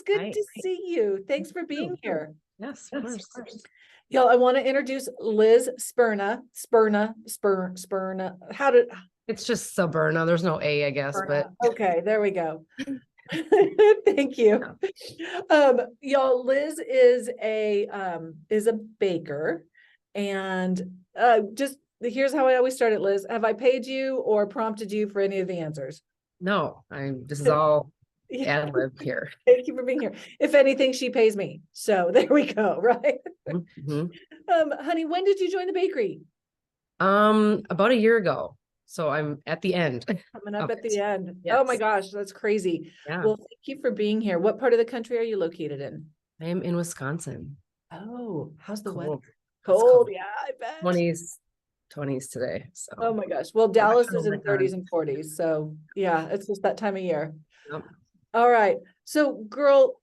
good Hi. to see you. Thanks for being here. Yes, of course. Y'all, I want to introduce Lyzz Sberna. Sberna. It's just Sberna. There's no A, I guess, but Okay, there we go. Thank you. Y'all, Lyzz is a baker, and just here's how I always start it, Lyzz. Have I paid you or prompted you for any of the answers? no, this is all ad lib here. Thank you for being here. If anything, she pays me. So there we go, right? Mm-hmm. Honey, when did you join the bakery? About a year ago. So I'm at the end. Coming up at the end. Yes. Oh my gosh, that's crazy. Yeah. Well, thank you for being here. What part of the country are you located in? I am in Wisconsin. Oh, how's the weather? Cold. Cold, yeah, I bet. 20s today. So oh my gosh. Well, Dallas is in 30s and 40s. So yeah, it's just that time of year. Yep. All right. So girl,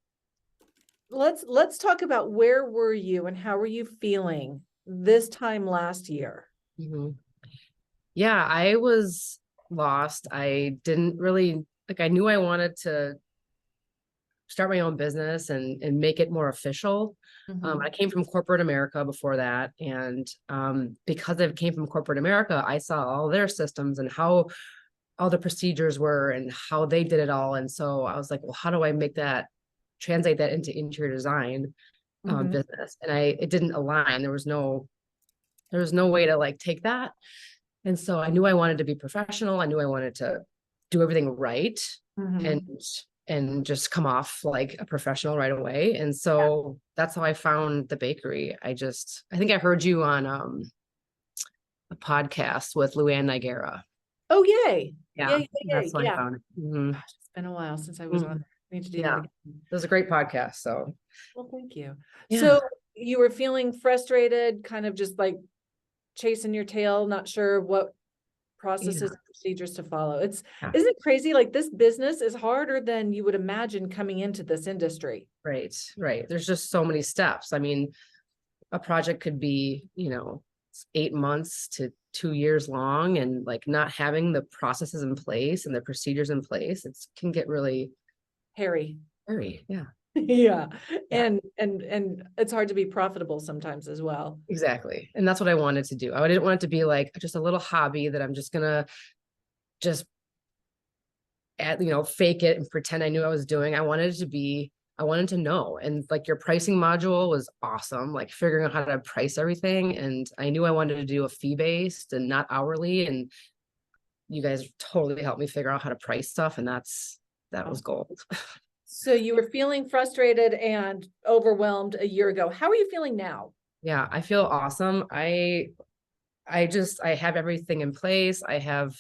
let's talk about where were you and how were you feeling this time last year? Mm-hmm. Yeah, I was lost. I didn't really I knew I wanted to start my own business and make it more official. I came from corporate America before that. And because I came from corporate America, I saw all their systems and how all the procedures were and how they did it all. And so I was like, well, how do I translate that into interior design business? And it didn't align. There was no way to take that. And so I knew I wanted to be professional. I knew I wanted to do everything right and just come off like a professional right away. And so that's how I found the bakery. I think I heard you on a podcast with Luann Nigera. Oh, yay. Yeah. That's how I found it. Gosh, it's been a while since I was on. I need to do that again. It was a great podcast. So well, thank you. Yeah. So you were feeling frustrated, kind of just like chasing your tail, not sure what processes and procedures to follow. Isn't it crazy? Like this business is harder than you would imagine coming into this industry. Right. There's just so many steps. I mean, a project could be, 8 months to 2 years long, and not having the processes in place and the procedures in place, it can get really hairy. Yeah. Yeah. And it's hard to be profitable sometimes as well. Exactly. And that's what I wanted to do. I didn't want it to be just a little hobby that I'm just gonna fake it and pretend I knew I was doing. I wanted to know. And your pricing module was awesome, figuring out how to price everything. And I knew I wanted to do a fee-based and not hourly. And you guys totally helped me figure out how to price stuff. And that was gold. So you were feeling frustrated and overwhelmed a year ago. How are you feeling now? Yeah, I feel awesome. I have everything in place. I have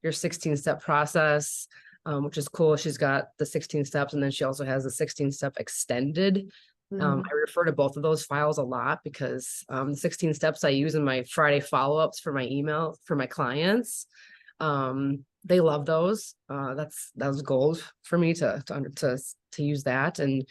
your 16-step process, which is cool. She's got the 16 steps, and then she also has the 16-step extended. I refer to both of those files a lot because the 16 steps I use in my Friday follow-ups for my email for my clients. They love those. That was gold for me to use that. And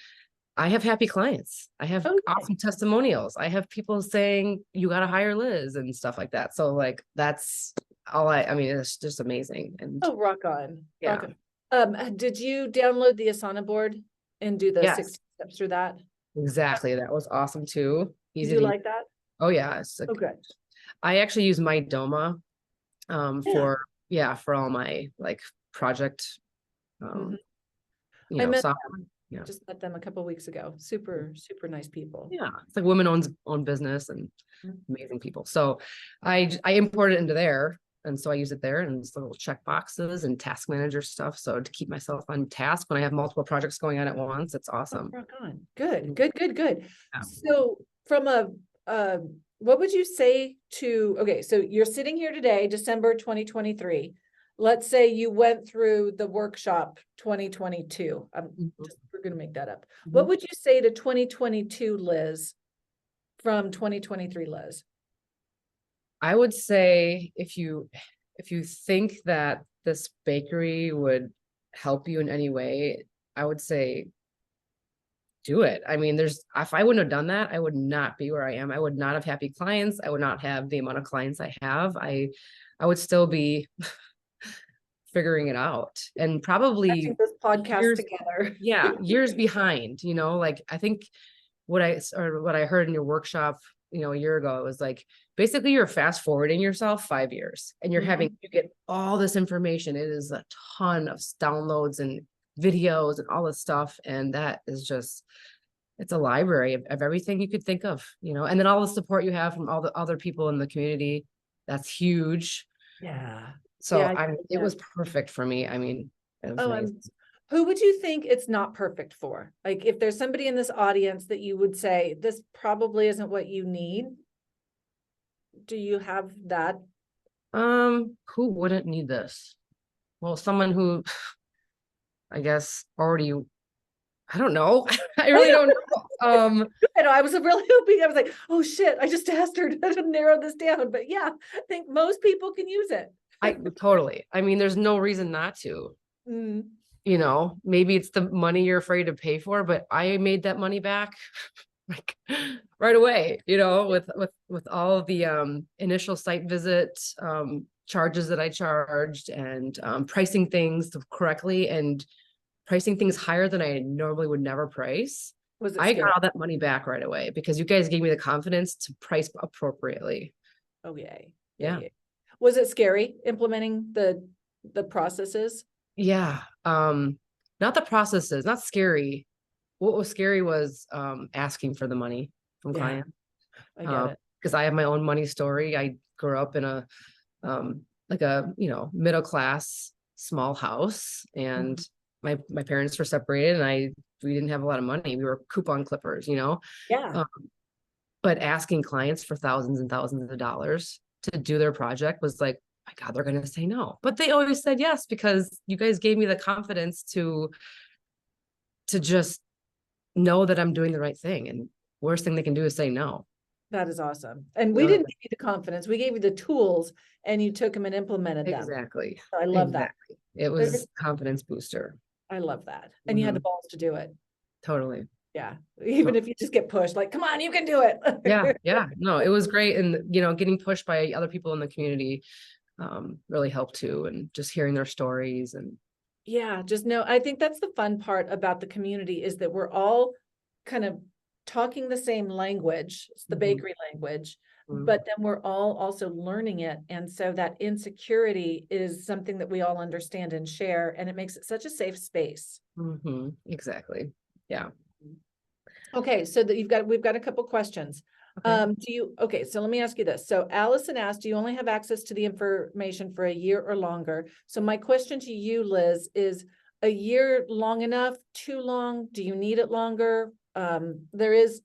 I have happy clients. I have awesome testimonials. I have people saying you got to hire Lyzz and stuff like that. So that's all I mean, it's just amazing. And rock on. Yeah. Rock on. Did you download the Asana board and do the 6 steps through that? Exactly. That was awesome too. Did you like that? Oh yeah. Okay. I actually use my Doma for all my project I met software. Just met them a couple of weeks ago. Super nice people. Yeah, it's women own business and amazing people. So I import it into there, and so I use it there, and it's little check boxes and task manager stuff. So to keep myself on task when I have multiple projects going on at once, it's awesome. Rock on. Good. Yeah. So from what would you say so you're sitting here today, December 2023. Let's say you went through the workshop 2022. We're going to make that up. What would you say to 2022 Lyzz from 2023 Lyzz? I would say if you think that this bakery would help you in any way, I would say do it. I mean, if I wouldn't have done that, I would not be where I am. I would not have happy clients. I would not have the amount of clients I have. I would still be figuring it out, and Watching probably this podcast years, together. yeah, years behind, you know, like I think what I heard in your workshop, you know, a year ago, it was like, basically you're fast forwarding yourself 5 years and you're having, you get all this information. It is a ton of downloads and videos and all this stuff. And that is just, it's a library of everything you could think of, you know, and then all the support you have from all the other people in the community. That's huge. Yeah. So Yeah. it was perfect for me. I mean, it was nice. Who would you think it's not perfect for? Like, if there's somebody in this audience that you would say, this probably isn't what you need. Do you have that? Who wouldn't need this? Well, someone who, I guess, already, I don't know. I really don't know. I know, I was really hoping, I was like, oh shit, I just asked her to narrow this down. But yeah, I think most people can use it. I totally. I mean, there's no reason not to. You know, maybe it's the money you're afraid to pay for, but I made that money back like right away, you know, with all of the initial site visit charges that I charged, and pricing things correctly, and pricing things higher than I normally would never price. Was it I scary? got all that money back right away because you guys gave me the confidence to price appropriately. Oh, yay. Yeah. Was it scary implementing the processes? Yeah. Not the processes, not scary. What was scary was asking for the money from clients. I get it. Because I have my own money story. I grew up in a like a, you know, middle class small house, and my parents were separated, and we didn't have a lot of money. We were coupon clippers, you know. Yeah. But asking clients for thousands and thousands of dollars to do their project was like, my God, they're going to say no. But they always said yes, because you guys gave me the confidence to just know that I'm doing the right thing. And worst thing they can do is say no. That is awesome. And we didn't give you the confidence. We gave you the tools, and you took them and implemented them. Exactly. So I love that. It was confidence booster. I love that. And you had the balls to do it. Totally. Yeah. Even if you just get pushed, like, come on, you can do it. Yeah. No, it was great. And, you know, getting pushed by other people in the community really helped too. And just hearing their stories. And yeah, just know, I think that's the fun part about the community, is that we're all kind of talking the same language. It's the bakery language, but then we're all also learning it. And so that insecurity is something that we all understand and share, and it makes it such a safe space. Exactly. Yeah. Okay, so that we've got a couple questions. Okay. So let me ask you this. So Allison asked, do you only have access to the information for a year or longer? So my question to you, Lyzz, is a year long enough, too long? Do you need it longer? There is,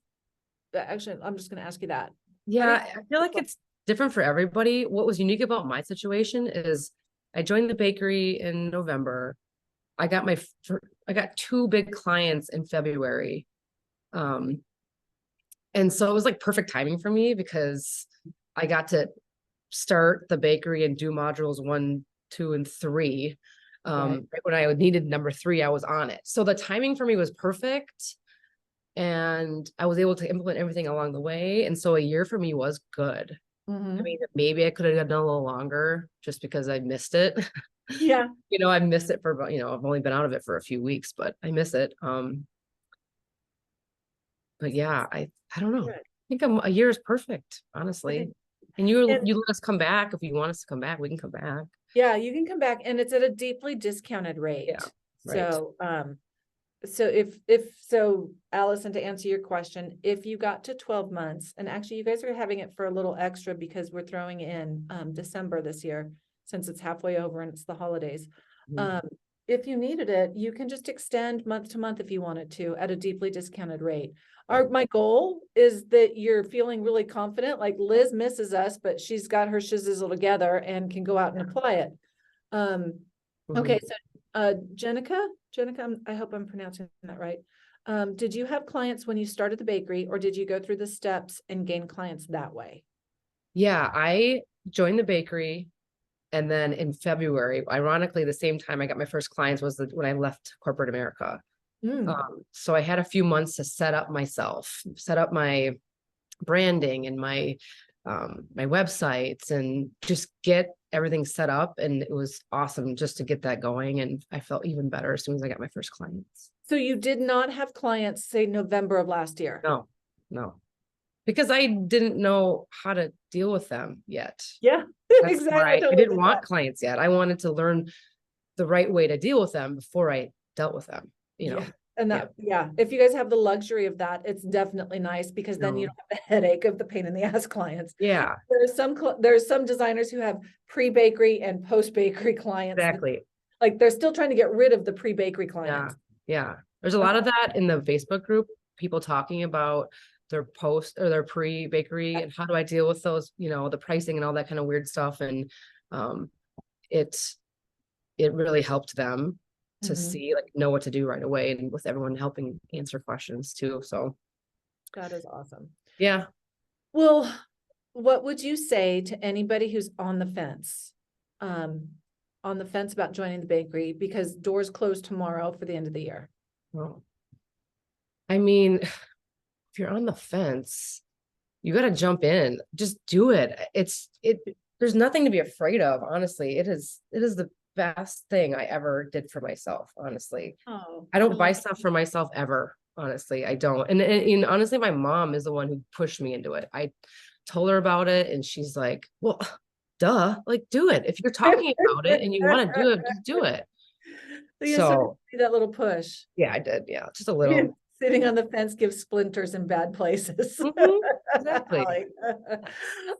actually, I'm just going to ask you that. Yeah, I feel like it's different for everybody. What was unique about my situation is I joined the bakery in November. I got two big clients in February. And so it was like perfect timing for me, because I got to start the bakery and do modules 1, 2, and 3. Right when I needed number 3, I was on it. So the timing for me was perfect, and I was able to implement everything along the way. And so a year for me was good. I mean, maybe I could have done a little longer just because I missed it. Yeah. You know, I missed it for, you know, I've only been out of it for a few weeks, but I miss it. But yeah, I don't know. I think a year is perfect, honestly. And you let us come back. If you want us to come back, we can come back. Yeah, you can come back, and it's at a deeply discounted rate. Yeah. Right. So Allison, to answer your question, if you got to 12 months, and actually you guys are having it for a little extra because we're throwing in December this year, since it's halfway over and it's the holidays. If you needed it, you can just extend month to month if you wanted to, at a deeply discounted rate. My goal is that you're feeling really confident, like Lyzz misses us, but she's got her shizzle together and can go out and apply it. Okay, so Jenica, I hope I'm pronouncing that right. Did you have clients when you started the bakery, or did you go through the steps and gain clients that way? Yeah, I joined the bakery. And then in February, ironically, the same time I got my first clients was when I left corporate America. So I had a few months to set up myself, set up my branding and my websites, and just get everything set up, and it was awesome just to get that going. And I felt even better as soon as I got my first clients. So you did not have clients, say, November of last year? No, no, because I didn't know how to deal with them yet. Yeah, That's exactly. why I totally didn't get want that. clients yet. I wanted to learn the right way to deal with them before I dealt with them, you know. Yeah. And that, yeah, if you guys have the luxury of that, it's definitely nice, because then you No. don't have the headache of the pain in the ass clients. Yeah, There's some designers who have pre-bakery and post-bakery clients. exactly. Like they're still trying to get rid of the pre-bakery Yeah, clients. yeah. There's a lot of that in the Facebook group, people talking about their post or their pre-bakery and how do I deal with those, you know, the pricing and all that kind of weird stuff. And um it really helped them to Mhm. see, like, know what to do right away, and with everyone helping answer questions too. So That is awesome. yeah. Well, what would you say to anybody who's on the fence? On the fence about joining the bakery, because doors close tomorrow for the end of the year. Well, I mean, if you're on the fence, you got to jump in, just do it. There's nothing to be afraid of. Honestly, it is the best thing I ever did for myself. Honestly, Oh, I don't well, buy stuff for myself ever. Honestly, I don't. And honestly, my mom is the one who pushed me into it. I told her about it and she's like, well, duh, like, do it. If you're talking about it and you want to do it, just do it. you sort of So see that little push. yeah, I did. Yeah, just a little. Sitting on the fence gives splinters in bad places. Mhm, exactly. Allie.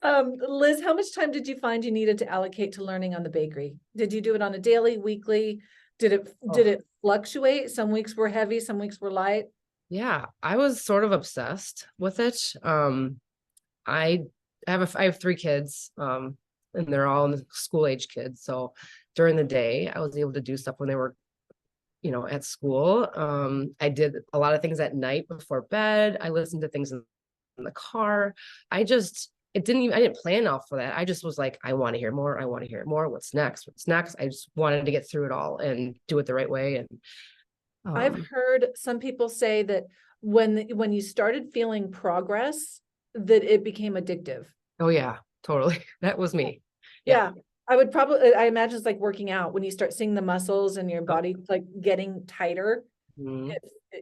Lyzz, how much time did you find you needed to allocate to learning on the bakery? Did you do it on a daily, weekly? Did it fluctuate? Some weeks were heavy, some weeks were light. Yeah, I was sort of obsessed with it. I I have 3 kids, and they're all in the school age kids. So during the day, I was able to do stuff when they were, you know, at school. I did a lot of things at night before bed. I listened to things in the car. It didn't even, I didn't plan off for that. I just was like, I want to hear more. I want to hear more. What's next? What's next? I just wanted to get through it all and do it the right way. And I've heard some people say that when you started feeling progress, that it became addictive. oh yeah, totally. That was me. Yeah. I would probably, I imagine it's like working out when you start seeing the muscles and your body like getting tighter, Mhm.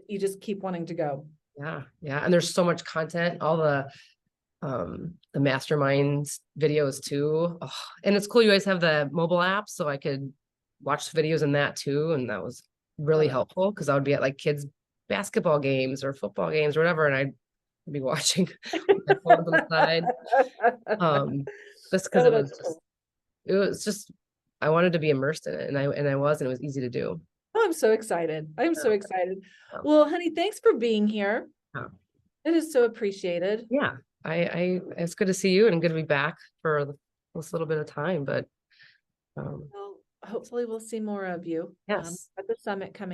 you just keep wanting to go. Yeah, yeah. And there's so much content, all the masterminds videos too. Oh, and it's cool you guys have the mobile app so I could watch videos in that too. And that was really helpful because I would be at like kids' basketball games or football games or whatever, and I'd be watching with my phone on the side. Just because Oh, that's cool. it was just I wanted to be immersed in it, and I was, and it was easy to do. Oh, I'm so excited. I'm so excited. Yeah. Well, honey, thanks for being here. Yeah. It is so appreciated. Yeah. It's good to see you and good to be back for this little bit of time, but Well, hopefully we'll see more of you yes. at the summit coming.